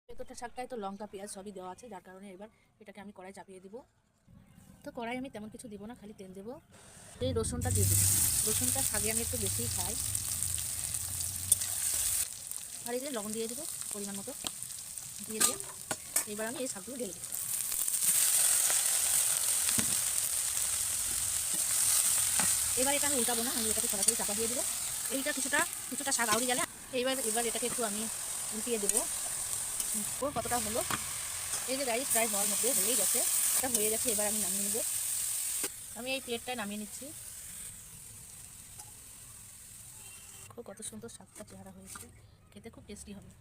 ভেতরটা শাকটায় তো লঙ্কা পেঁয়াজ সবই দেওয়া আছে, যার কারণে এবার এটাকে আমি কড়াই চাপিয়ে দিব। তো কড়াই আমি তেমন কিছু দিব না, খালি তেল দেবো। এই রসুনটা দিয়ে দেবো। রসুনটা শাকে আমি একটু বেশিই খাই। আর এই যে লবণ দিয়ে দেবো পরিমাণ মতো, দিয়ে দিয়ে এবার আমি এই শাকগুলো ঢেলে দেবো। এবার এটা আমি উল্টাবো না, আমি এটাকে সরাসরি চাপা দিয়ে দেবো। এইটা কিছুটা কিছুটা শাক আউড়ে গেলে এবার এটাকে একটু আমি উল্টিয়ে দেবো। কতটা হলো, এই যে রাইস প্রায় হওয়ার মধ্যে হয়েই গেছে, এটা হয়ে গেছে। এবার আমি নামিয়ে নেবো। আমি এই প্লেটটায় নামিয়ে নিচ্ছি। কত সুন্দর শাকটা চেহারা হয়েছে, খেতে খুব টেস্টি হবে।